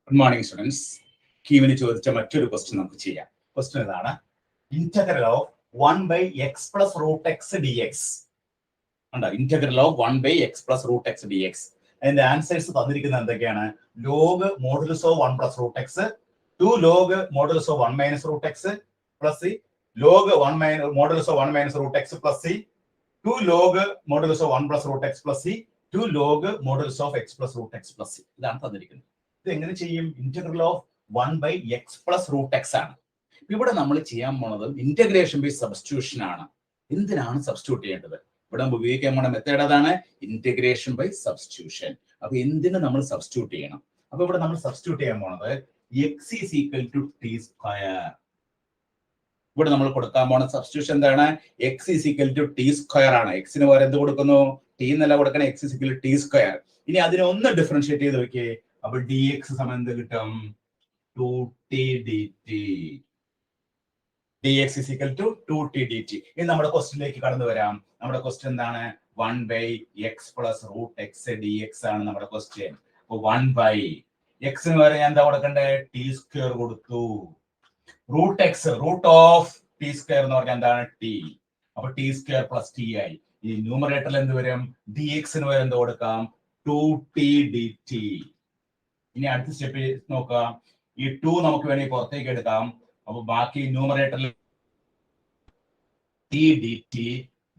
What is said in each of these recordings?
Good morning, students. Keam ചോദിച്ച മറ്റൊരു question നമുക്ക് ചെയ്യാം. ക്വസ്റ്റ്യൻ ഇതാണ്: integral of 1 by x plus root x dx. ഉണ്ടോ? Integral of 1 by x plus root x dx. അതിന്റെ answers തന്നിരിക്കുന്നത് എന്തൊക്കെയാണ്? Log modulus of 1 plus root x, 2 log modulus of 1 minus root x plus c, log 1 minus modulus of 1 minus root x plus c, 2 log modulus of 1 plus root x plus c, 2 log modulus of x plus root x plus c. ഇതാണ് തന്നിരിക്കുന്നത്. ഇത് എങ്ങനെ ചെയ്യും? Integral of 1 by x plus root x ആണ്. ഇവിടെ നമ്മൾ ചെയ്യാൻ പോണത് ഇന്റഗ്രേഷൻ ബൈ സബ്സ്റ്റിറ്റ്യൂഷൻ ആണ്. എന്തിനാണ് സബ്സ്റ്റിറ്റ്യൂട്ട് ചെയ്യേണ്ടത്? ഇവിടെ ഉപയോഗിക്കാൻ പോണ മെത്തേഡ് അതാണ് ഇന്റഗ്രേഷൻ ബൈ സബ്സ്റ്റിറ്റ്യൂഷൻ. അപ്പൊ എന്തിന് നമ്മൾ സബ്സ്റ്റിറ്റ്യൂട്ട് ചെയ്യണം? അപ്പൊ ഇവിടെ നമ്മൾ സബ്സ്റ്റിറ്റ്യൂട്ട് ചെയ്യാൻ പോണത് x is equal to t square. ഇവിടെ നമ്മൾ കൊടുക്കാൻ പോണ സബ്സ്റ്റിറ്റ്യൂഷൻ എന്താണ്? x is equal to t square ആണ്. x ന് പകരം എന്ത് കൊടുക്കുന്നു? t എന്നല്ല കൊടുക്കണം, x is equal to t square. ഇനി അതിനെ ഒന്ന് ഡിഫറൻഷിയേറ്റ് ചെയ്ത് നോക്കിയേ. അപ്പൊ dx സമം എന്ത് കിട്ടും? 2t dt. dx is equal to 2t dt. ഇനി നമ്മുടെ ക്വസ്റ്റ്യനിലേക്ക് കടന്നു വരാം. നമ്മുടെ ക്വസ്റ്റ്യൻ എന്താണ്? 1 by x plus root x dx ആണ് നമ്മുടെ ക്വസ്റ്റ്യൻ. അപ്പൊ 1 by x ന് പകരം ഞാൻ എന്താ കൊടുക്കണ്ടേ? t സ്ക്വയർ കൊടുത്തു. Root x, root of t square എന്ന് പറഞ്ഞാൽ എന്താണ്? ടി. അപ്പൊ ടി സ്ക്വയർ പ്ലസ് ടി ആയി. ഈ ന്യൂമറേറ്ററിൽ എന്ത് വരും? ഡി എക്സിന് വരെ എന്ത് കൊടുക്കാം? 2t dt. ഇനി അടുത്ത സ്റ്റെപ്പ് നോക്കാം. ഈ 2 നമുക്ക് വേണമെങ്കിൽ പുറത്തേക്ക് എടുക്കാം. അപ്പൊ ബാക്കി ന്യൂമറേറ്ററിൽ t d t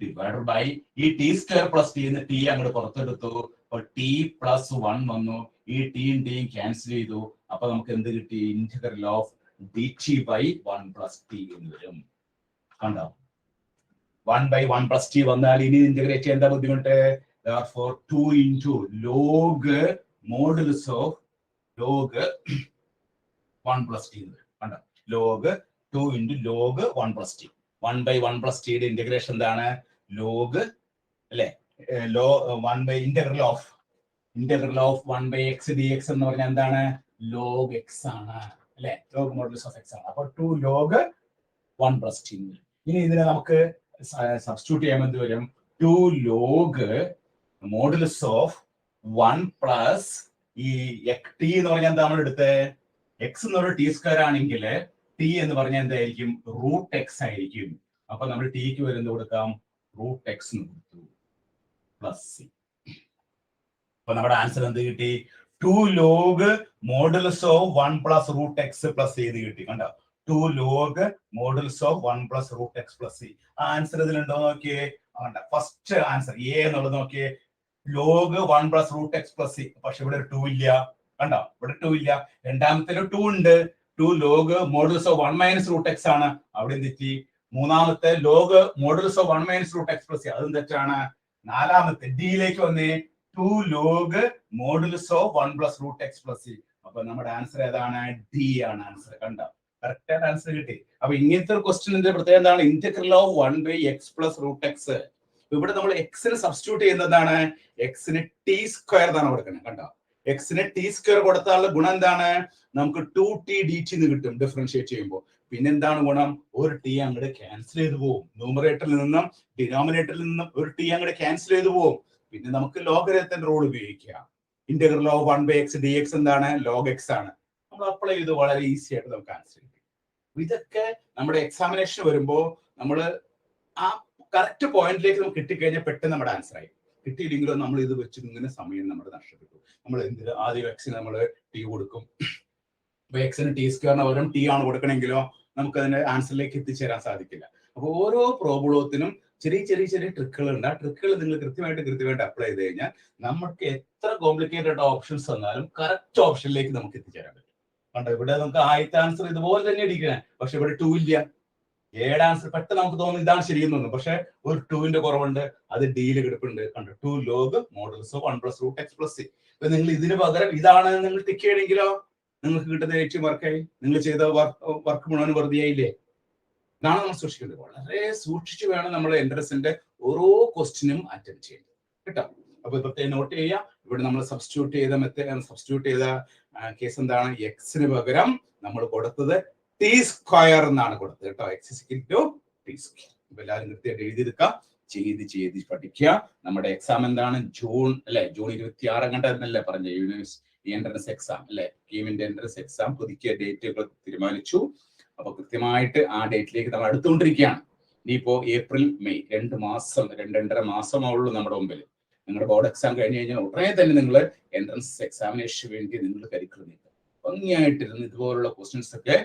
divide by ഈ ടി സ്ക്വയർ പ്ലസ് ടി എന്ന് ടി അങ്ങോട്ട് പുറത്തെടുത്തു. അപ്പൊ ടി പ്ലസ് 1 വന്നു. ഈ ടിയും ടിയും ക്യാൻസൽ ചെയ്തു. അപ്പൊ നമുക്ക് എന്ത് കിട്ടി? Integral of dt by 1 plus t എന്ന് വരും. കണ്ടോ? 1 by 1 plus t വന്നാൽ ഇനി ഇന്റഗ്രേറ്റ് ചെയ്യാൻ എന്താ ബുദ്ധിമുട്ട്? therefore 2 into log modulus of log 1 plus t എന്ന് വരും. കണ്ടോ? log 2 into log 1 plus t. 1 by 1 plus t യുടെ ഇന്റഗ്രേഷൻ എന്താണ്? log അല്ലേ? 1 by integral of 1 by x dx എന്ന് പറഞ്ഞാൽ എന്താണ്? log x ആണ് അല്ലെ? log modulus of x ആണ്. അപ്പൊ 2 log 1 plus t. ഇനി ഇതിനെ നമുക്ക് സബ്സ്റ്റിറ്റ്യൂട്ട് ചെയ്യാൻ എന്ത് വരും? 2 log modulus of 1 plus ഈ t എന്ന് പറഞ്ഞാൽ എന്താ നമ്മൾ എടുത്തേ? x എന്നൊരു ടി സ്ക്വയർ ആണെങ്കിൽ t എന്ന് പറഞ്ഞാൽ എന്തായിരിക്കും? റൂട്ട് എക്സ് ആയിരിക്കും. അപ്പൊ നമ്മൾ ടിക്ക് വരെ എന്ത് കൊടുക്കാം? റൂട്ട് എക്സ് എന്ന് കൊടുത്തു പ്ലസ് സി. അപ്പൊ നമ്മുടെ ആൻസർ എന്ത് കിട്ടി? 2 log modulus of 1 plus root x plus c എന്ന് കിട്ടി. കണ്ടോ? 2 log modulus of 1 plus root x plus c. Answer ഇതിലുണ്ടോ നോക്കിയേ. ഫസ്റ്റ് ആൻസർ എ എന്നുള്ളത് നോക്കിയേ. log 1 plus root x plus c. പക്ഷെ ഇവിടെ 2 ഇല്ല. കണ്ടോ? ഇവിടെ 2 ഇല്ല. രണ്ടാമത്തെ 2 ഉണ്ട്. 2 log modulus of 1 minus root x ആണ്. അവിടെ തെറ്റി. മൂന്നാമത്തെ log modulus of 1 minus root x plus c. അതും തെറ്റാണ്. നാലാമത്തെ ഡിയിലേക്ക് വന്നേ. 2 log modulus of 1 plus root x plus c. അപ്പൊ നമ്മുടെ ആൻസർ ഏതാണ്? ഡി ആണ് ആൻസർ. കണ്ടോ? കറക്റ്റ് ആയിട്ട് ആൻസർ കിട്ടി. അപ്പൊ ഇങ്ങനത്തെ ഒരു ക്വസ്റ്റ്യനിന്റെ പ്രത്യേകത എന്താണ്? Integral of 1 by x plus root x. ഇവിടെ നമ്മൾ എക്സിന് സബ്സ്റ്റിറ്റ്യൂട്ട് ചെയ്യുന്നതാണ്. എക്സിന് ടി സ്ക്വയർ ആണ് കൊടുക്കുന്നത്. കണ്ടോ? എക്സിന് ടി സ്ക്വയർ കൊടുത്താലുള്ള ഗുണം എന്താണ്? നമുക്ക് 2t dt എന്ന് കിട്ടും ഡിഫറൻഷിയേറ്റ് ചെയ്യുമ്പോൾ. പിന്നെ എന്താണ് ഗുണം? ഒരു ടി അങ്ങോട്ട് ക്യാൻസൽ ചെയ്ത് പോകും. ന്യൂമറേറ്ററിൽ നിന്നും ഡിനോമിനേറ്ററിൽ നിന്നും ഒരു ടി അങ്ങോട്ട് ക്യാൻസൽ ചെയ്ത് പോകും. പിന്നെ നമുക്ക് ലോഗരിതത്തിന്റെ റൂൾ ഉപയോഗിക്കാം. Integral of 1 by x dx എന്താണ്? ലോഗ് എക്സ് ആണ്. നമ്മൾ അപ്ലൈ ചെയ്ത് വളരെ ഈസി ആയിട്ട് നമുക്ക് ആൻസർ കിട്ടും. ഇതൊക്കെ നമ്മുടെ എക്സാമിനേഷൻ വരുമ്പോൾ നമ്മൾ ആ കറക്റ്റ് പോയിന്റിലേക്ക് നമുക്ക് കിട്ടിക്കഴിഞ്ഞാൽ പെട്ടെന്ന് നമ്മുടെ ആൻസർ ആയി. കിട്ടിയില്ലെങ്കിലോ നമ്മൾ ഇത് വെച്ച് ഇങ്ങനെ സമയം നമ്മുടെ നഷ്ടപ്പെട്ടു. നമ്മൾ എന്തിന് ആദ്യം എക്സിന് നമ്മൾ ടി കൊടുക്കും. അപ്പൊ എക്സിന് ടി സ്ക്വയറിന് പകരം ടി ആണ് കൊടുക്കണമെങ്കിലോ നമുക്ക് അതിന്റെ ആൻസറിലേക്ക് എത്തിച്ചേരാൻ സാധിക്കില്ല. അപ്പൊ ഓരോ പ്രോബ്ലത്തിനും ചെറിയ ട്രിക്കുകൾ ഉണ്ട്. ആ ട്രിക്കുകൾ നിങ്ങൾ കൃത്യമായിട്ട് അപ്ലൈ ചെയ്ത് കഴിഞ്ഞാൽ നമുക്ക് എത്ര കോംപ്ലിക്കേറ്റഡ് ഓപ്ഷൻസ് വന്നാലും കറക്റ്റ് ഓപ്ഷനിലേക്ക് നമുക്ക് എത്തിച്ചേരാൻ പറ്റും. കണ്ടോ? ഇവിടെ നമുക്ക് ആദ്യത്തെ ആൻസർ ഇതുപോലെ തന്നെ ഇരിക്കണേ. പക്ഷെ ഇവിടെ 2 ഇല്ല. ഏഴ് ആൻസർ പെട്ടെന്ന് നമുക്ക് തോന്നുന്നു ഇതാണ് ശരിയെന്ന് തോന്നുന്നു. പക്ഷെ ഒരു 2ന്റെ കുറവുണ്ട്. അത് ഡിയിൽ കിടപ്പുണ്ട്. കണ്ടോ? 2 log modulus of 1 plus root x plus c. ഇപ്പൊ നിങ്ങൾ ഇതിന് പകരം ഇതാണ് നിങ്ങൾ ടിക്ക് ചെയ്യണമെങ്കിലോ നിങ്ങൾക്ക് കിട്ടുന്ന ഏറ്റവും വർക്കായി. നിങ്ങൾ ചെയ്ത വർക്ക് മുഴുവൻ വെറുതെ ആയില്ലേ? ഇതാണ് നമ്മൾ സൂക്ഷിക്കേണ്ടത്. വളരെ സൂക്ഷിച്ചു വേണം നമ്മൾ എൻട്രൻസിന്റെ ഓരോ ക്വസ്റ്റിനും അറ്റൻഡ് ചെയ്യുന്നത് കേട്ടോ. അപ്പൊ പ്രത്യേകം നോട്ട് ചെയ്യാം. ഇവിടെ നമ്മൾ സബ്സ്റ്റിറ്റ്യൂട്ട് ചെയ്ത കേസ് എന്താണ്? എക്സിന് പകരം നമ്മൾ കൊടുത്തത് ടി സ്ക്വയർ എന്നാണ് കൊടുത്തത് കേട്ടോ. X is equal to t square. അപ്പൊ എല്ലാവരും കൃത്യമായിട്ട് എഴുതിയെടുക്കാം. ചെയ്ത് പഠിക്കുക. നമ്മുടെ എക്സാം എന്താണ്? ജൂൺ അല്ലെ? ജൂൺ 26 കണ്ടല്ലേ പറഞ്ഞ ഈ എൻട്രൻസ് എക്സാം അല്ലെ, കീമിന്റെ എൻട്രൻസ് എക്സാം പുതുക്കിയ ഡേറ്റുകൾ തീരുമാനിച്ചു. അപ്പൊ കൃത്യമായിട്ട് ആ ഡേറ്റിലേക്ക് നമ്മൾ അടുത്തുകൊണ്ടിരിക്കുകയാണ്. ഇനിയിപ്പോ ഏപ്രിൽ മെയ് 2.5 മാസമുള്ളൂ നമ്മുടെ മുമ്പിൽ. നിങ്ങളുടെ ബോർഡ് എക്സാം കഴിഞ്ഞ് കഴിഞ്ഞാൽ ഉടനെ തന്നെ നിങ്ങൾ എൻട്രൻസ് എക്സാമിനേഷന് വേണ്ടി നിങ്ങൾ കരിക്കുലം ഭംഗിയായിട്ടിരുന്ന് ഇതുപോലുള്ള ക്വസ്റ്റ്യൻസ് ഒക്കെ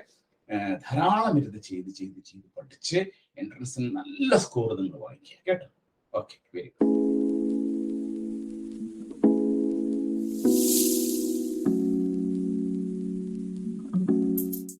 ധാരാളം ഇരുന്ന് ചെയ്ത് പഠിച്ച് എൻട്രൻസിന് നല്ല സ്കോർ നിങ്ങൾ വാങ്ങിക്കുക കേട്ടോ. Okay, very good.